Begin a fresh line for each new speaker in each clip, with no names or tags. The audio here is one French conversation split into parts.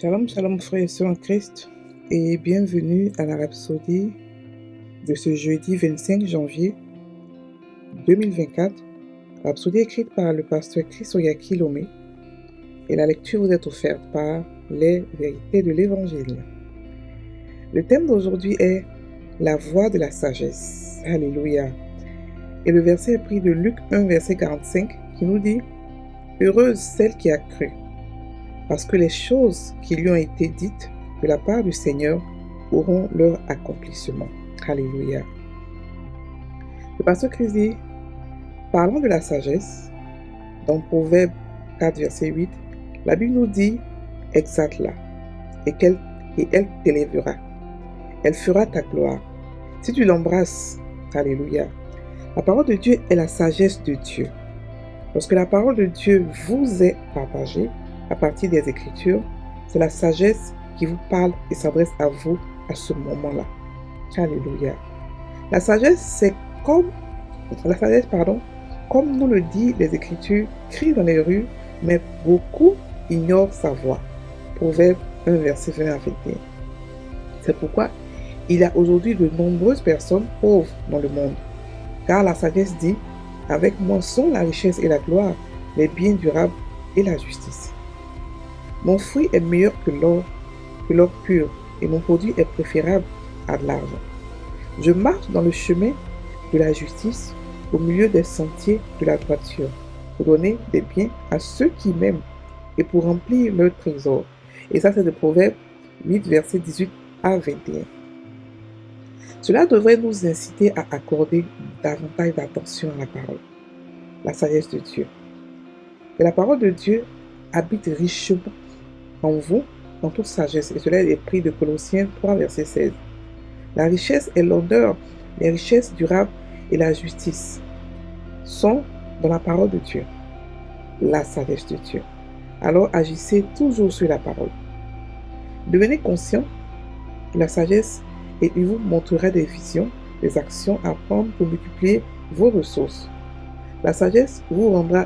Shalom, shalom frères et sœurs en Christ et bienvenue à la rhapsodie de ce jeudi 25 janvier 2024, rhapsodie écrite par le pasteur Chrysoyaki Lomé et la lecture vous est offerte par les vérités de l'Évangile. Le thème d'aujourd'hui est la voie de la sagesse. Alléluia. Et le verset est pris de Luc 1 verset 45 qui nous dit « Heureuse celle qui a cru ». Parce que les choses qui lui ont été dites de la part du Seigneur auront leur accomplissement. Alléluia. Le pasteur Christ dit, parlant de la sagesse, dans Proverbe 4, verset 8, la Bible nous dit, exalte-la, et elle t'élèvera. Elle fera ta gloire. Si tu l'embrasses, alléluia. La parole de Dieu est la sagesse de Dieu. Lorsque la parole de Dieu vous est partagée, à partir des Écritures, c'est la sagesse qui vous parle et s'adresse à vous à ce moment-là. Alléluia. La sagesse, comme nous le dit les Écritures, crie dans les rues, mais beaucoup ignorent sa voix. Proverbe 1, verset 20 à 21. C'est pourquoi il y a aujourd'hui de nombreuses personnes pauvres dans le monde. Car la sagesse dit, avec moi sont la richesse et la gloire, les biens durables et la justice. Mon fruit est meilleur que l'or pur, et mon produit est préférable à de l'argent. Je marche dans le chemin de la justice, au milieu des sentiers de la droiture, pour donner des biens à ceux qui m'aiment, et pour remplir leur trésor. Et ça, c'est de Proverbe 8, verset 18 à 21. Cela devrait nous inciter à accorder davantage d'attention à la parole, la sagesse de Dieu. Et la parole de Dieu habite richement en vous, dans toute sagesse. Et cela est pris de Colossiens 3, verset 16. La richesse et l'honneur, les richesses durables et la justice sont dans la parole de Dieu, la sagesse de Dieu. Alors agissez toujours sur la parole. Devenez conscient de la sagesse et il vous montrera des visions, des actions à prendre pour multiplier vos ressources. La sagesse vous rendra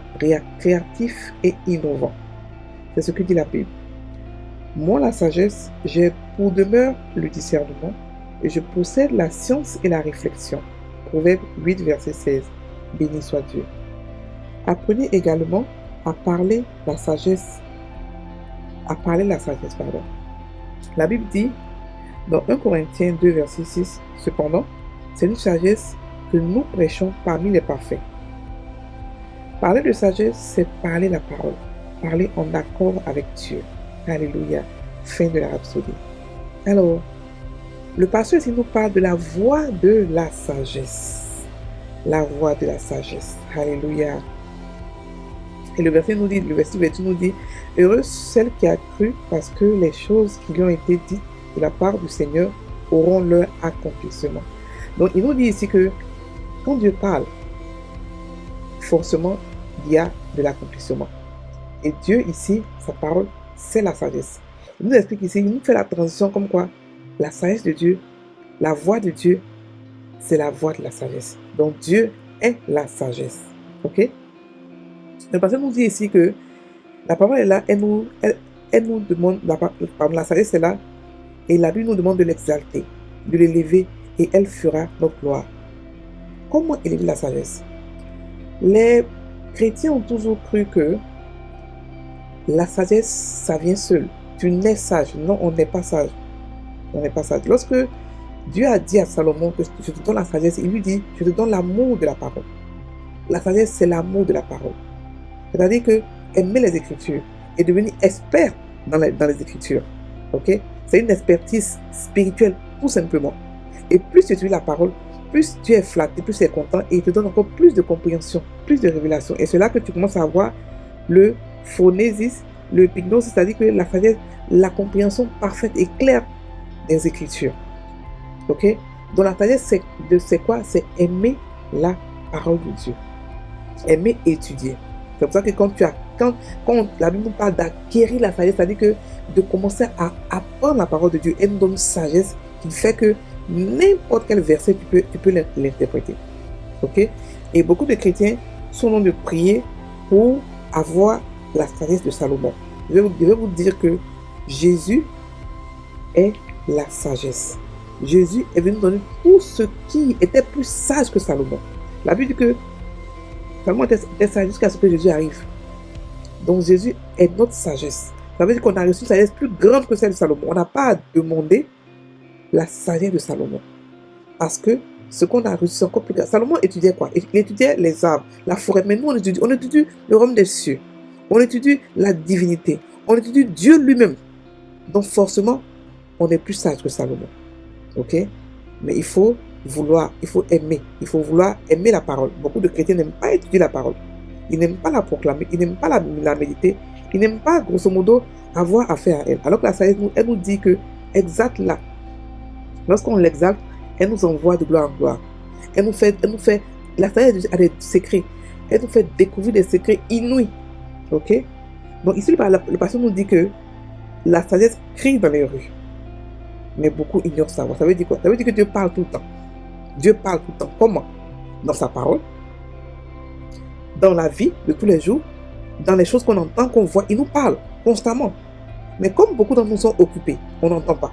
créatif et innovant. C'est ce que dit la Bible. Moi, la sagesse, j'ai pour demeure le discernement et je possède la science et la réflexion. Proverbe 8, verset 16. Béni soit Dieu. Apprenez également à parler la sagesse. La Bible dit dans 1 Corinthiens 2, verset 6, cependant, c'est une sagesse que nous prêchons parmi les parfaits. Parler de sagesse, c'est parler la parole, parler en accord avec Dieu. Alléluia. Fin de la rhapsodie. Alors, le pasteur ici nous parle de la voie de la sagesse. La voie de la sagesse. Alléluia. Et le verset 28 nous dit, heureuse celle qui a cru parce que les choses qui lui ont été dites de la part du Seigneur auront leur accomplissement. Donc, il nous dit ici que quand Dieu parle, forcément, il y a de l'accomplissement. Et Dieu ici, sa parole, c'est la sagesse. Il nous explique ici, il nous fait la transition comme quoi la sagesse de Dieu, la voix de Dieu, c'est la voix de la sagesse. Donc Dieu est la sagesse. Ok? Le pasteur nous dit ici que la parole est là, elle nous demande, la sagesse est là, et la Bible nous demande de l'exalter, de l'élever, et elle fera notre gloire. Comment élever la sagesse? Les chrétiens ont toujours cru que la sagesse, ça vient seul. Tu nais sage. Non, on n'est pas sage. On n'est pas sage. Lorsque Dieu a dit à Salomon que je te donne la sagesse, il lui dit, je te donne l'amour de la parole. La sagesse, c'est l'amour de la parole. C'est-à-dire que aimer les Écritures et devenir expert dans les Écritures. Ok? C'est une expertise spirituelle, tout simplement. Et plus tu étudies la parole, plus tu es flatté, plus tu es content et il te donne encore plus de compréhension, plus de révélation. Et c'est là que tu commences à avoir le phronésis, le epignosis, c'est-à-dire que la sagesse, la compréhension parfaite et claire des Écritures. Ok? Donc la sagesse, c'est quoi? C'est aimer la parole de Dieu. Aimer étudier. C'est pour ça que quand la Bible nous parle d'acquérir la sagesse, c'est-à-dire que de commencer à apprendre la parole de Dieu, elle nous donne une sagesse qui fait que n'importe quel verset, tu peux l'interpréter. Ok? Et beaucoup de chrétiens sont en train de prier pour avoir la sagesse de Salomon. Je vais vous dire que Jésus est la sagesse. Jésus est venu donner tout ce qui était plus sage que Salomon. La Bible dit que Salomon était sage jusqu'à ce que Jésus arrive. Donc Jésus est notre sagesse. Ça veut dire qu'on a reçu une sagesse plus grande que celle de Salomon. On n'a pas à demander la sagesse de Salomon. Parce que ce qu'on a reçu, c'est encore plus grand. Salomon étudiait quoi? Il étudiait les arbres, la forêt. Mais nous, on étudie le royaume des cieux. On étudie la divinité. On étudie Dieu lui-même. Donc forcément, on est plus sage que Salomon. Ok? Mais il faut aimer. Il faut vouloir aimer la parole. Beaucoup de chrétiens n'aiment pas étudier la parole. Ils n'aiment pas la proclamer. Ils n'aiment pas la méditer. Ils n'aiment pas, grosso modo, avoir affaire à elle. Alors que la sagesse, elle nous dit que, exalte là. Lorsqu'on l'exalte, elle nous envoie de gloire en gloire. La sagesse a des secrets. Elle nous fait découvrir des secrets inouïs. Ok? Donc ici, le pasteur nous dit que la sagesse crie dans les rues. Mais beaucoup ignorent sa voix. Ça veut dire quoi? Ça veut dire que Dieu parle tout le temps. Dieu parle tout le temps. Comment? Dans sa parole. Dans la vie de tous les jours. Dans les choses qu'on entend, qu'on voit. Il nous parle constamment. Mais comme beaucoup d'entre nous sont occupés, on n'entend pas.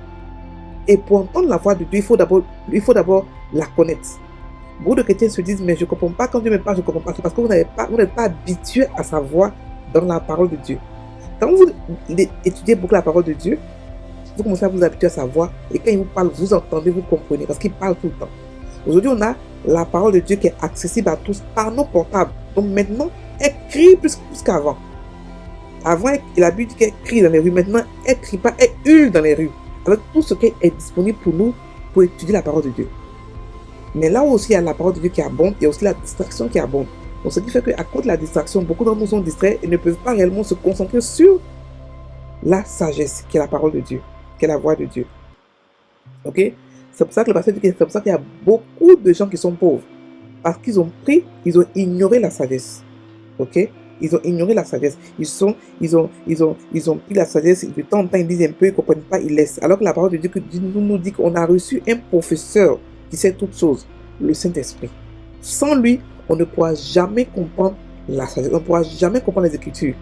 Et pour entendre la voix de Dieu, il faut d'abord la connaître. Beaucoup de chrétiens se disent, mais je ne comprends pas quand Dieu me parle, je ne comprends pas. C'est parce que vous n'êtes pas habitué à sa voix dans la parole de Dieu. Quand vous étudiez beaucoup la parole de Dieu, vous commencez à vous habituer à sa voix. Et quand il vous parle, vous entendez, vous comprenez. Parce qu'il parle tout le temps. Aujourd'hui, on a la parole de Dieu qui est accessible à tous par nos portables. Donc maintenant, elle crie plus qu'avant. Avant, il a dit qu'elle crie dans les rues. Maintenant, elle ne crie pas, elle hurle dans les rues. Avec tout ce qui est disponible pour nous, pour étudier la parole de Dieu. Mais là où aussi il y a la parole de Dieu qui abonde, il y a aussi la distraction qui abonde. Donc ce qui fait qu'à cause de la distraction, beaucoup d'entre nous sont distraits et ne peuvent pas réellement se concentrer sur la sagesse, qui est la parole de Dieu, qui est la voix de Dieu. Ok? C'est pour ça que le pasteur dit que c'est pour ça qu'il y a beaucoup de gens qui sont pauvres. Parce qu'ils ont ignoré la sagesse. Ok? Ils ont ignoré la sagesse. Ils ont pris la sagesse, de temps en temps, ils disent un peu, ils ne comprennent pas, ils laissent. Alors que la parole de Dieu nous dit qu'on a reçu un professeur qui sait toutes choses, le Saint-Esprit. Sans lui, on ne pourra jamais comprendre la sagesse, on ne pourra jamais comprendre les Écritures.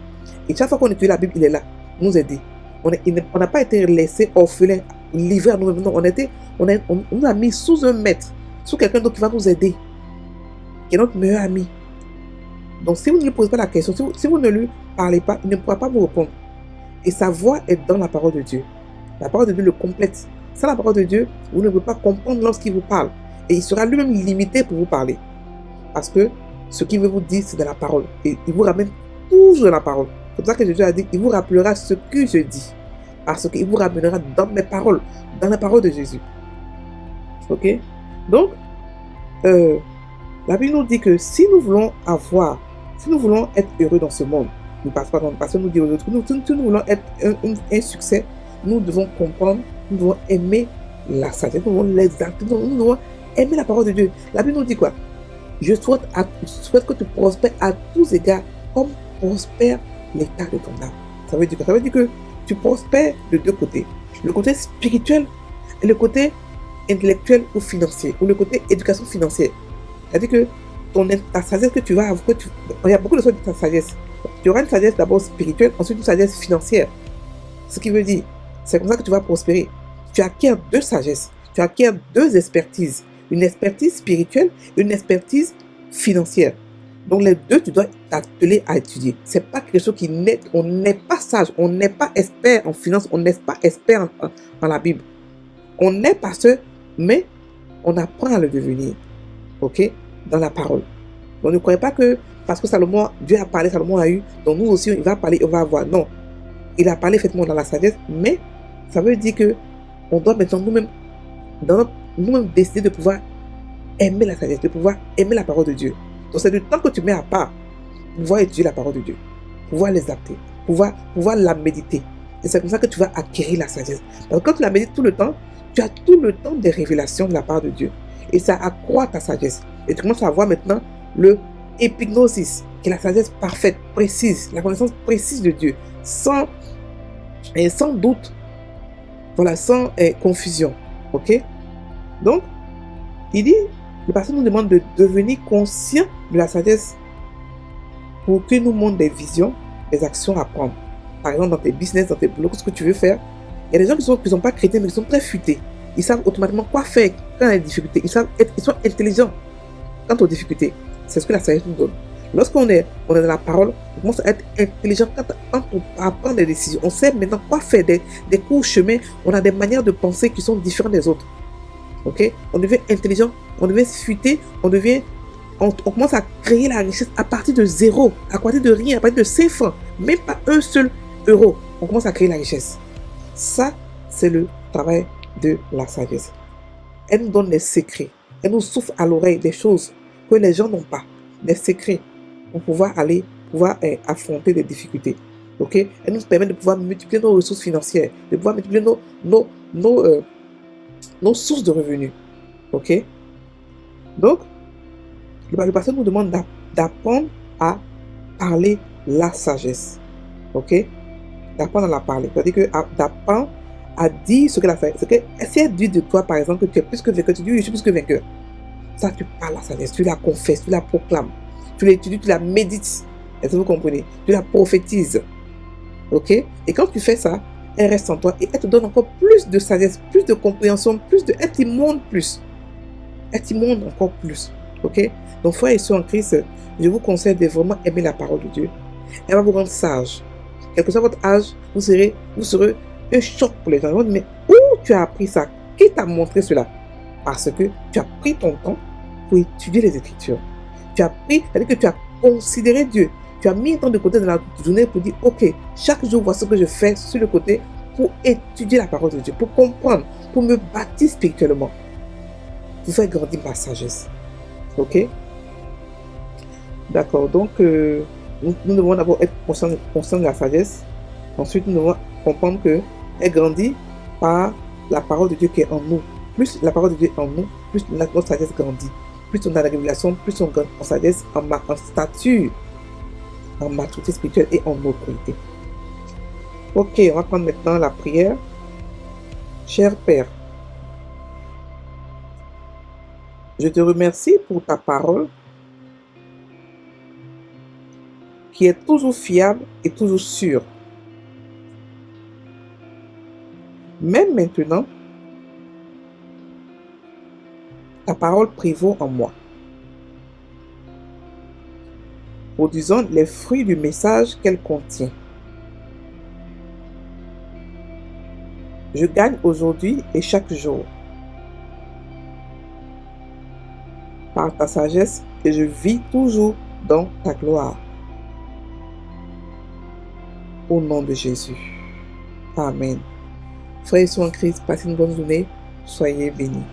Et chaque fois qu'on étudie la Bible, il est là, nous aider. On n'a pas été laissé orphelin, livré à nous-mêmes. Non, on nous a mis sous un maître, sous quelqu'un d'autre qui va nous aider, qui est notre meilleur ami. Donc si vous ne lui posez pas la question, si vous ne lui parlez pas, il ne pourra pas vous répondre. Et sa voix est dans la parole de Dieu. La parole de Dieu le complète. Sans la parole de Dieu, vous ne pouvez pas comprendre lorsqu'il vous parle. Et il sera lui-même limité pour vous parler. Parce que ce qu'il veut vous dire, c'est de la parole. Et il vous ramène toujours dans la parole. C'est pour ça que Jésus a dit, il vous rappellera ce que je dis. Parce qu'il vous ramènera dans mes paroles, dans la parole de Jésus. Ok? Donc, la Bible nous dit que si nous voulons être heureux dans ce monde, parce que nous dit aujourd'hui, si nous voulons être un succès, nous devons comprendre, nous devons aimer la sagesse, nous devons l'exalter, nous devons aimer la parole de Dieu. La Bible nous dit quoi? Je souhaite que tu prospères à tous égards, comme prospère l'état de ton âme. Ça veut dire quoi? Ça veut dire que tu prospères de deux côtés. Le côté spirituel et le côté intellectuel ou financier, ou le côté éducation financière. C'est-à-dire que ta sagesse que tu vas avoir, il y a beaucoup de choses de ta sagesse. Tu auras une sagesse d'abord spirituelle, ensuite une sagesse financière. Ce qui veut dire, c'est comme ça que tu vas prospérer. Tu acquiers deux sagesses, tu acquiers deux expertises. Une expertise spirituelle et une expertise financière. Donc les deux, tu dois t'atteler à étudier. C'est pas quelque chose on n'est pas sage, on n'est pas expert en finance, on n'est pas expert en la Bible. On est pasteur, mais on apprend à le devenir. Ok? Dans la parole. Donc ne croyez pas que parce que Dieu a parlé, Salomon a eu, donc nous aussi il va parler, on va avoir. Non. Il a parlé effectivement dans la sagesse, mais ça veut dire que on doit maintenant nous-mêmes décider de pouvoir aimer la sagesse, de pouvoir aimer la parole de Dieu. Donc c'est du temps que tu mets à part pour pouvoir étudier la parole de Dieu, pouvoir l'exalter, pouvoir la méditer. Et c'est comme ça que tu vas acquérir la sagesse. Donc quand tu la médites tout le temps, tu as tout le temps des révélations de la part de Dieu. Et ça accroît ta sagesse. Et tu commences à voir maintenant le épignosis, qui est la sagesse parfaite, précise, la connaissance précise de Dieu, sans doute, voilà, sans confusion. Ok? Donc, il dit, le pasteur nous demande de devenir conscient de la sagesse pour qu'il nous montre des visions, des actions à prendre. par exemple dans tes business, dans tes boulots, ce que tu veux faire, il y a des gens qui sont pas chrétiens, mais qui sont très futés. Ils savent automatiquement quoi faire quand il y a des difficultés. Ils sont intelligents quant aux difficultés. C'est ce que la sagesse nous donne. Lorsqu'on est dans la parole, on commence à être intelligent quand on prend des décisions. On sait maintenant quoi faire, des courts chemins. On a des manières de penser qui sont différentes des autres. Ok? On devient intelligent, on devient futé, on commence à créer la richesse à partir de zéro, à partir de rien, à partir de 5 francs, même pas un seul euro. On commence à créer la richesse. Ça, c'est le travail de la sagesse. Elle nous donne des secrets. Elle nous souffle à l'oreille des choses que les gens n'ont pas. Des secrets pour pouvoir affronter des difficultés. Ok? Elle nous permet de pouvoir multiplier nos ressources financières, de pouvoir multiplier nos sources de revenus. Ok? Donc, le pasteur nous demande d'apprendre à parler la sagesse. Ok? D'apprendre à la parler. C'est-à-dire d'apprendre à dire ce que la sagesse. Si elle dit de toi, par exemple, que tu es plus que vainqueur, tu dis oui, je suis plus que vainqueur. Ça, tu parles la sagesse, tu la confesses, tu la proclames, tu l'étudies, tu la médites. Est-ce que vous comprenez? Tu la prophétises. Ok? Et quand tu fais ça, elle reste en toi et elle te donne encore plus de sagesse, plus de compréhension, elle t'immonde plus. Elle t'immonde encore plus. Ok? Donc, frères et sœurs en Christ, je vous conseille de vraiment aimer la parole de Dieu. Elle va vous rendre sage. Quel que soit votre âge, vous serez un choc pour les gens. Mais où tu as appris ça? Qui t'a montré cela? Parce que tu as pris ton temps pour étudier les Écritures. C'est-à-dire que tu as considéré Dieu. Tu as mis un temps de côté dans la journée pour dire, ok, chaque jour, voici ce que je fais sur le côté pour étudier la parole de Dieu, pour comprendre, pour me bâtir spirituellement, pour faire grandir ma sagesse. Ok? D'accord, donc nous devons d'abord être conscients de la sagesse. Ensuite, nous devons comprendre qu'elle grandit par la parole de Dieu qui est en nous. Plus la parole de Dieu est en nous, plus notre sagesse grandit. Plus on a la révélation, plus on gagne en sagesse, en stature, en maturité spirituelle et en autorité. Ok, on va prendre maintenant la prière. Cher Père, je te remercie pour ta parole qui est toujours fiable et toujours sûre. Même maintenant, ta parole prévaut en moi, produisant les fruits du message qu'elle contient. Je gagne aujourd'hui et chaque jour par ta sagesse et je vis toujours dans ta gloire. Au nom de Jésus. Amen. Frères et sœurs en Christ, passez une bonne journée. Soyez bénis.